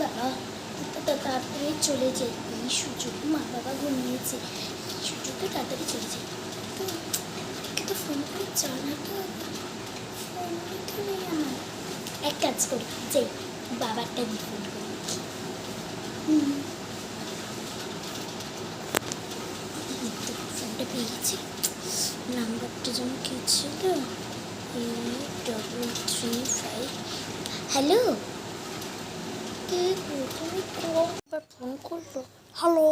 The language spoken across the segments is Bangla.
বাবা তাড়াতাড়ি চলে যাই, এই সুযোগ মা বাবা ঘুমিয়েছে, এই সুযোগে তাড়াতাড়ি চলে যাই। তো তো ফোন করে জানাটা ফোন তো নেই আমার। এক কাজ করি, যাই বাবারটা দিয়ে ফোন করি। ফোনটা পেয়ে গেছি, নাম্বারটা যেন কি ছিল, 833 হ্যালো, কে তুমি কবার ফোন করলো? হ্যালো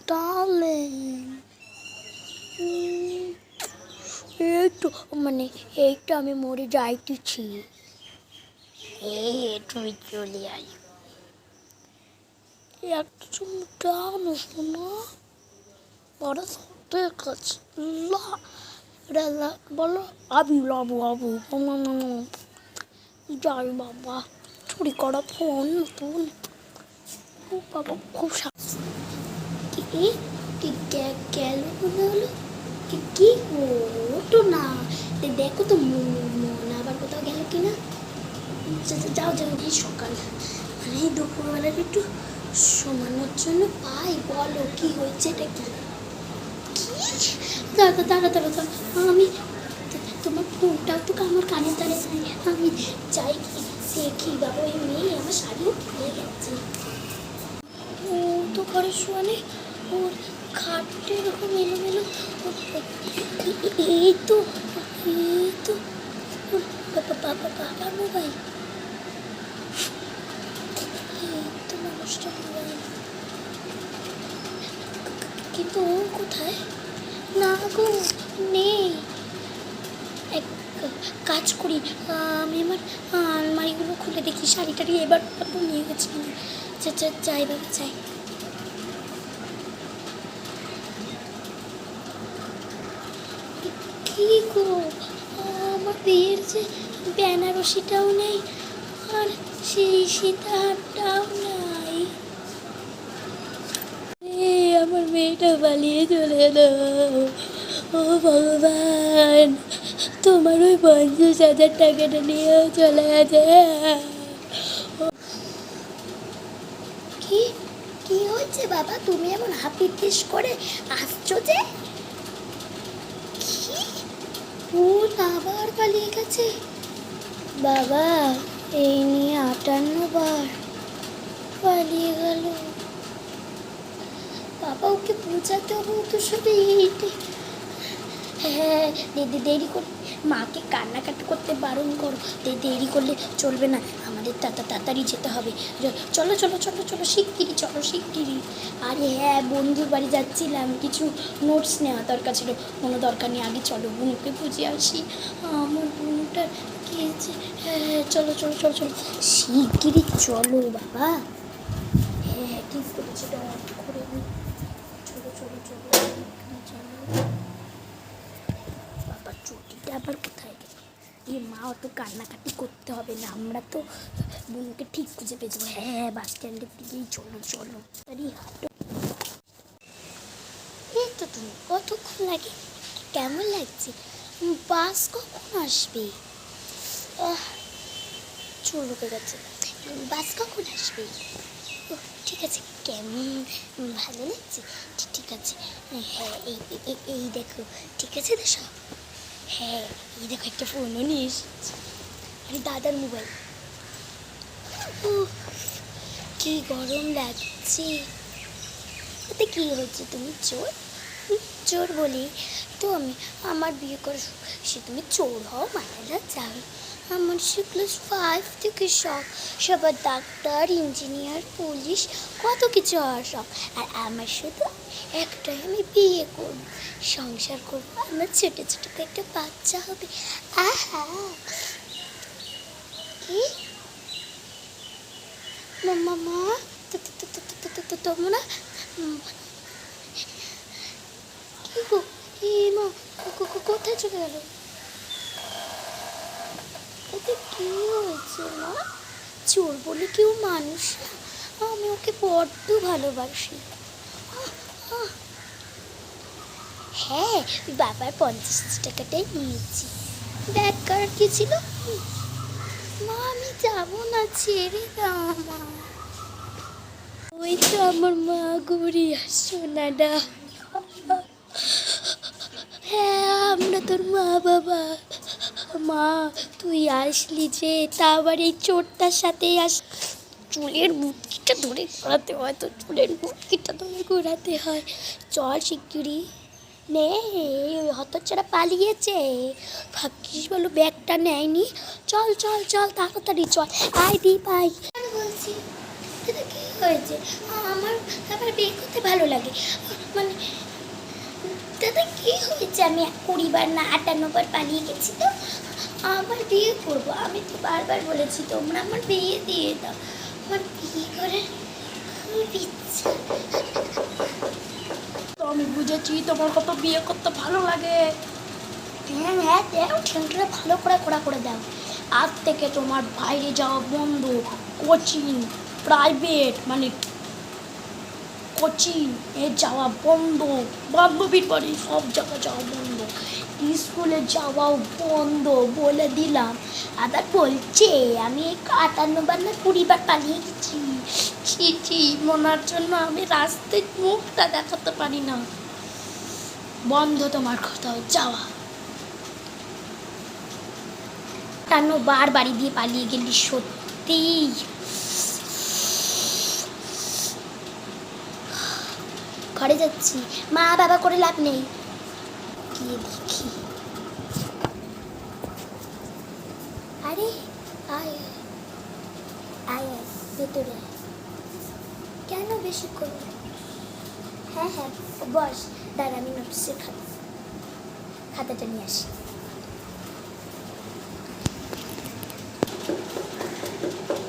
ডার্লিং, এইটা আমি মরে যাইতেছি, তুমি চলে আই একদম ডান শোনা বড় সত্যের কাছে বলো আবু লাবু আবু যাই বাবা, চুরি করা ফোন নতুন বাবা, খুব গেল মনে হলো কি ওটো না, দেখো তো মন আবার কোথাও গেল কিনা। যাও যাও, এই সকাল মানে দুপুরবেলার একটু সমানোর জন্য পাই, বলো কি হয়েছে, এটা কি? দাঁড়া দাঁড়া দাঁড়া দাঁড়া, আমি তোমার ফোনটাও তো আমার কানের দ্বারে যাই, আমি যাই কি দেখি বাবা, ওই মেয়ে আমার শাড়িও খুলে গেছে। ও তো ঘরে শোয়ানে, ওর খাটটা এরকম এলোমেলো, এই তো বাবার মোবাইল, এই তো মানুষটা মোবাইল, কিন্তু ও কোথায়? না গো নেই। এক কাজ করি, আমি আমার আলমারিগুলো খুলে দেখি, শাড়ি টাড়ি এবার নিয়ে গেছি না, যাই বাবা যাই। কি গো, আমার বিয়ের যে বেনারসিটাও নেই, আর সেই সীতাহারটাও নাই, আমার মেয়েটা পালিয়ে চলে এলো। ও ভগবান, তোমার ওই 50,000 টাকাটা নিয়েও চলে গেছে। কি কি হচ্ছে বাবা, তুমি এমন হাপিত্তিস করে আসছো যে? ও আবার পালিয়ে গেছে বাবা, এই নিয়ে 58 বার পালিয়ে গেল বাবা, ওকে বোঝাতে হবে, ও তো শুধু এইটাই। হ্যাঁ দেরি করে মাকে কান্নাকাটি করতে বারণ করো, দেরি করলে চলবে না, আমাদের তাড়াতাড়ি যেতে হবে, চলো চলো চলো চলো শিগগিরি চলো শিগগিরি। আরে হ্যাঁ, বন্ধুর বাড়ি যাচ্ছিলাম, কিছু নোটস নেওয়া দরকার ছিল, কোনো দরকার নেই, আগে চলো বুনুকে বুঝে আসি, আমার বুনুটার কি হয়েছে। হ্যাঁ চলো চলো চলো চলো শিগগিরি চলো বাবা। হ্যাঁ কি করেছে করে চলো চলো চলো চলো। বাবা চুটিটা আবার কোথায় গেল? মা অত কান্নাকাটি করতে হবে না, আমরা তো বোনকে ঠিক খুঁজে পেয়ে যাবো। হ্যাঁ বাস স্ট্যান্ডের দিকেই চলো চলো, হাঁটো। এই তো তুমি কতক্ষণ লাগে, কেমন লাগছে? বাস কখন আসবে? চুল ঢুকে গেছে, বাস কখন আসবে? ও ঠিক আছে, কেমন ভালো লাগছে, ঠিক আছে। হ্যাঁ এই দেখো, ঠিক আছে তো সব। হ্যাঁ এই দেখো, একটা ফোনও নিয়ে এসেছি, আরে দাদার মোবাইল। কি গরম লাগছে, এতে কি হচ্ছে, তুমি চোর? চোর বলি তো আমি, আমার বিয়ে করে সে তুমি চোর হও মারা যাও, আমার সে ক্লাস 5 থেকে শখ, সবার ডাক্তার ইঞ্জিনিয়ার পুলিশ কত কিছু হওয়ার শখ, আর আমার শুধু একটাই, আমি বিয়ে করব, সংসার করবো, আমার ছোটো ছোটো একটা বাচ্চা হবে। আহা কি মা তোমরা কি গো, মা কোথায় চলে গেল? এতে কি হয়েছে মা? চোর বলে কেউ মানুষ না, আমি ওকে বড্ড ভালোবাসি। হ্যাঁ বাবার 50 টাকাটাই নিয়েছি, ব্যাগ কার্ড কি ছিল, ছেড়ে দাও আমার। ওই তো আমার মা গৌরী, সোনাডা। হ্যাঁ, আমরা তোর মা বাবা। মা তুই আসলি যে, তা আবার এই চোরটার সাথেই চুলের মুটকিটা ধরে ঘোরাতে হয়, তো চুলের মুটকিটা ধরে ঘোরাতে হয়। চল শিগগিরি নে, ওই হতচ্ছাড়া পালিয়েছে, ভাবছিস বলো ব্যাগটা নেয়নি। চল চল চল তাড়াতাড়ি চল। আয় দি পাই বলছি, এটা কি হয়েছে? আমার আবার বিয়ে করতে ভালো লাগে, মানে দাদা কি হয়েছে? আমি 20 বার না 58 বার পালিয়ে গেছি, তো আবার বিয়ে করবো। আমি তো বারবার বলেছি তোমরা আমার বিয়ে দিয়ে দাও, আমার বিয়ে করার খুব ইচ্ছা। তো আমি বুঝেছি তোমার কত বিয়ে করতে ভালো লাগে। হ্যাঁ হ্যাঁ, দাও ঠেংটা ভালো করে খোড়া করে দাও। আজ থেকে তোমার বাইরে যাওয়া বন্ধ, কোচিং প্রাইভেট মানে কোচিং এ যাওয়া বন্ধ, বান্ধবীর বাড়ি সব জায়গায় যাওয়া বন্ধ, স্কুলে যাওয়াও বন্ধ বলে দিলাম। আবার বলছে আমি 58 বার না 20 বার পালিয়ে গেছি। ছি মনার জন্য আমি রাস্তায় মুখটা দেখাতে পারি না। বন্ধ তোমার কোথাও যাওয়া। 58 বার বাড়ি দিয়ে পালিয়ে গেলি সত্যি। ঘরে যাচ্ছি, মা বাবা করে লাভ নেই। গিয়ে দেখি। আরে আয় আয় আয় ভেতরে আয়। কেন বেশি করে? হ্যাঁ হ্যাঁ বস, দাঁড়া আমি নোটসের খাতাটা নিয়ে আসি।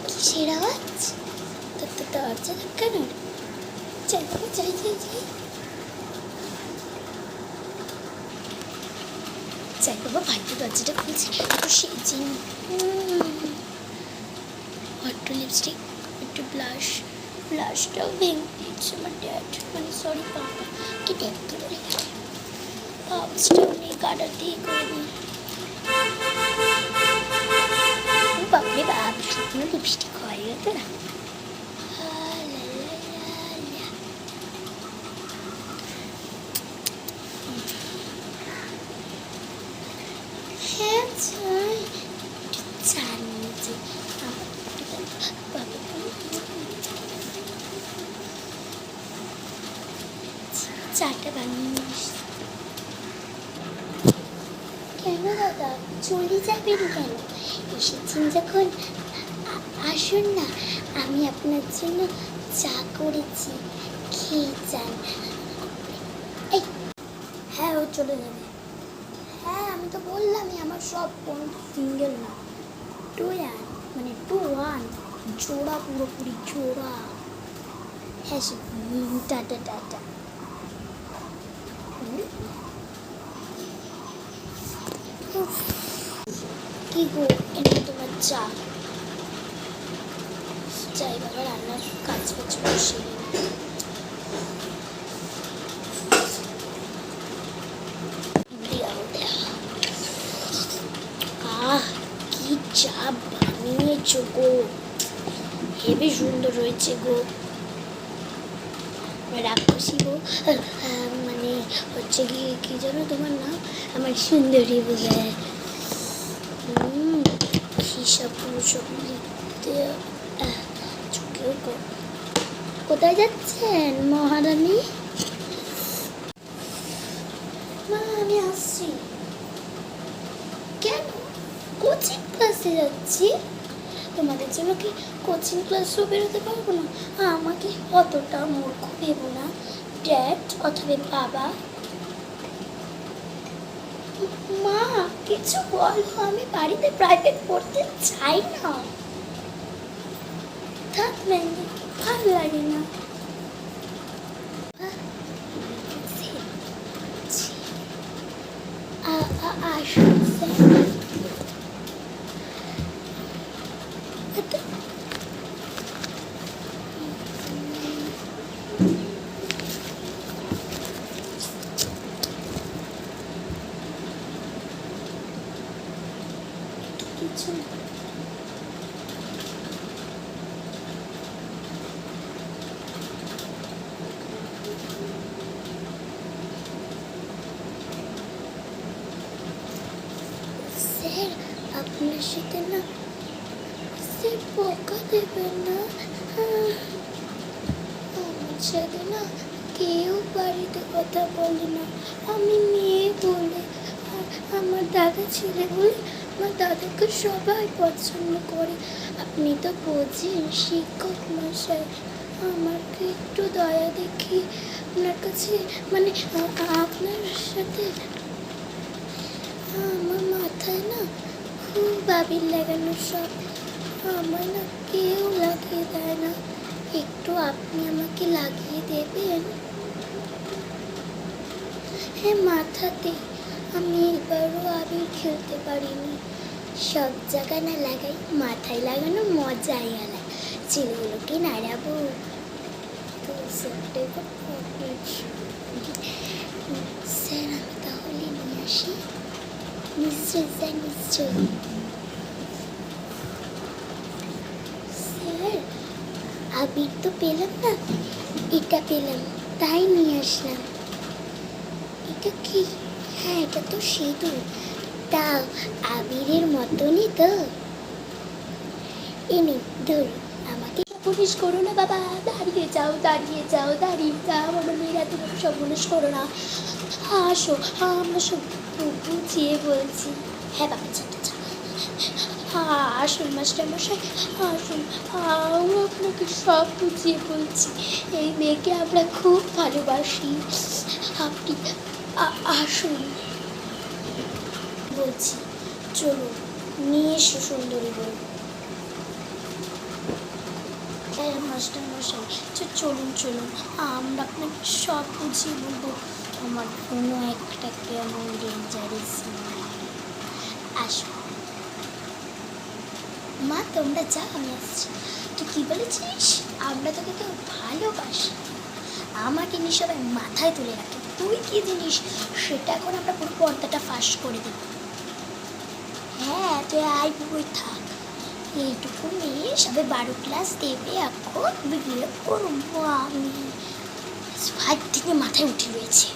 কিসের আওয়াজ? তোর তো দরজা ধাক্কানো। যাই যাই যাই যাই যাই বাবা, ভাইকে দরজাটা খুলছে, একটু সেজে নি। একটু লিপস্টিক, একটু ব্লাশটাও ভেঙে দিচ্ছে আমার ড্যাড, মানে সরি বাবা, কি ড্যাড তো বলে গেছে। পাউচটাও নেই, কাটার দিয়ে করে দিই। বাপরে বাপ, শুকনো লিপস্টিক হয় তো না। হ্যাঁ চাই, একটু চা নিয়েছি। চাটা বানিয়ে আসছি। কেন দাদা চলে যাবেন কেন? এসেছেন যখন আসুন না, আমি আপনার জন্য চা করেছি, খেয়ে যান। এই হ্যাঁ, ও চলে যাবে। হ্যাঁ আমি তো বললামই, আমার সব বন্ধু সিঙ্গেল না, 2-1 জোড়া, পুরোপুরি জোড়া। হ্যাঁ টাটা টাটা। কি গো, এনে তোমার চা। যাই বাবা, রান্নার কাজ বাজ বসে কি চা বানিয়েছো গো, হেবি সুন্দর হয়েছে গো। রাক্ষসী গো, মানে হচ্ছে কি জানো তোমার নাম? আমার সুন্দরী বোঝায়। হিসাব সব লিখতে চোখেও। কোথায় যাচ্ছেন মহারানী? মা আমি আসছি। কেন? কোচিং ক্লাসে যাচ্ছি। তোমাদের জন্য কি কোচিং ক্লাসও বেরোতে পারবো না? আমাকে অতটা মূর্খ ভেবো না ড্যাড অথবা বাবা। মা কিছু বলো, আমি বাড়িতে প্রাইভেট পড়তে চাই না। থাক ম্যান্ডি, ভালো লাগে না। আসুন স্যার। কিছু আপনার সাথে না সে বকা দেবেন না। আমার সাথে না কেউ বাড়িতে কথা বলে না, আমি মেয়ে বলে আর আমার দাদা ছেলে বলে আমার দাদাকে সবাই পছন্দ করে। আপনি তো বোঝেন শিক্ষক মশাই, আমাকে একটু দয়া দেখি আপনার কাছে, মানে আপনার সাথে আমার মাথায় না খুব আবির লাগানো সব, আমার না কেউ লাগিয়ে দেয় না, একটু আপনি আমাকে লাগিয়ে দেবেন? হ্যাঁ, মাথাতে। আমি এবারও আবির খেলতে পারিনি, সব জায়গায় না লাগাই, মাথায় লাগানো মজাই আলাদা, চুলগুলোকে নাড়াবো তো সেটাই। স্যার আমি তাহলে নিয়ে আসি? নিশ্চয়ই স্যার, নিশ্চয়ই। স্যার আবির তো পেলাম না, এটা পেলাম, তাই নিয়ে আসলাম। এটা কি? হ্যাঁ, এটা তো সিঁদুর, তাও আবিরের মতনই তো। এনে ধর, আমাকে সর্বনাশ করো না বাবা, দাঁড়িয়ে যাও, দাঁড়িয়ে যাও, দাঁড়িয়ে যাও, আমার মেয়েরা তুমি সর্বনাশ করো না, আসো, আমরা সব বুঝিয়ে বলছি। হ্যাঁ বাবা, চাটা চা। আসুন মাস্টারমশাই, আসুন, আমরা আপনাকে সব বুঝিয়ে বলছি, এই মেয়েকে আমরা খুব ভালোবাসি, আপনি আসুন বলছি। চলুন, নিয়ে এসো সুন্দরী বউ। হ্যাঁ মাস্টারমশাই, চলুন চলুন, আমরা আপনাকে সব বুঝিয়ে বলবো। আমার কোনো একটা কেমন ডেঞ্জারাস আসো। মা তোমরা যা, আমি আসছি। তুই কী বলেছিস? আমরা তোকে কেউ ভালোবাসি, আমাকে নিয়ে সবাই মাথায় তুলে রাখে, তুই কী জিনিস সেটা এখন আমরা পুরো পর্দাটা ফাঁস করে দেব। হ্যাঁ, তুই আই বই থাক, এইটুকু মেয়ে সবে 12 ক্লাস দেবে, এখন বিয়ে করবো আমি, ফাইভ থেকে মাথায় উঠে রয়েছে।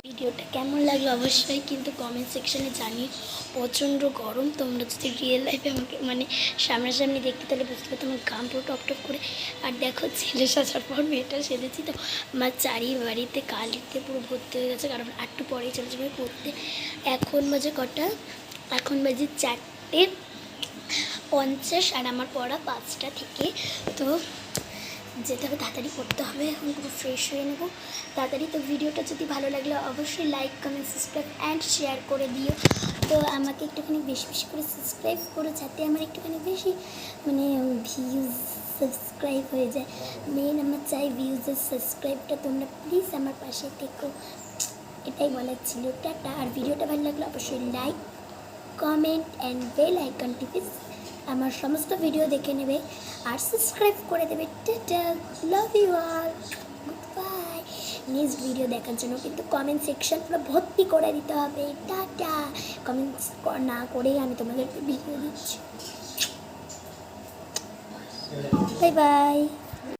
ভিডিওটা কেমন লাগলো অবশ্যই কিন্তু কমেন্ট সেকশনে জানিয়ে। প্রচণ্ড গরম, তোমরা যদি রিয়েল লাইফে আমাকে মানে সামনাসামনি দেখতে তাহলে বুঝতে পারতো আমার গাম পুরো টকটক করে। আর দেখো ছেলে সাজার পর মেয়েটা সেজেছি তো আমার চারিবাড়িতে কালিতে পুরো ভর্তি হয়ে গেছে, কারণ একটু পরেই চলে যাবে পড়তে। এখন বাজে কটা? এখন বাজে 4:50 আর আমার পড়া 5টা থেকে, তো যেতে হবে, তাড়াতাড়ি করতে হবে, এখন পুরো ফ্রেশ হয়ে নেবো তাড়াতাড়ি। তো ভিডিওটা যদি ভালো লাগলে অবশ্যই like, comment, subscribe and share করে দিও। তো আমাকে একটুখানি বেশি বেশি করে সাবস্ক্রাইব করো, যাতে আমার একটুখানি বেশি মানে ভিউজ সাবস্ক্রাইব হয়ে যায়। মেন আমার চাই ভিউজের সাবস্ক্রাইবটা, তোমরা প্লিজ আমার পাশে থেকো, এটাই বলার ছিল। টাটা। আর ভিডিওটা ভালো লাগলে অবশ্যই like, comment and bell icon টিপে আমার সমস্ত ভিডিও দেখে নেবে আর সাবস্ক্রাইব করে দেবে। Tata, love you all, good bye. Next video দেখার জন্য কিন্তু কমেন্ট সেকশন পুরো ভর্তি করে দিতে হবে। টাটা। কমেন্টস না করেই আমি তোমাদেরকে ভিডিও দিচ্ছি। Bye bye.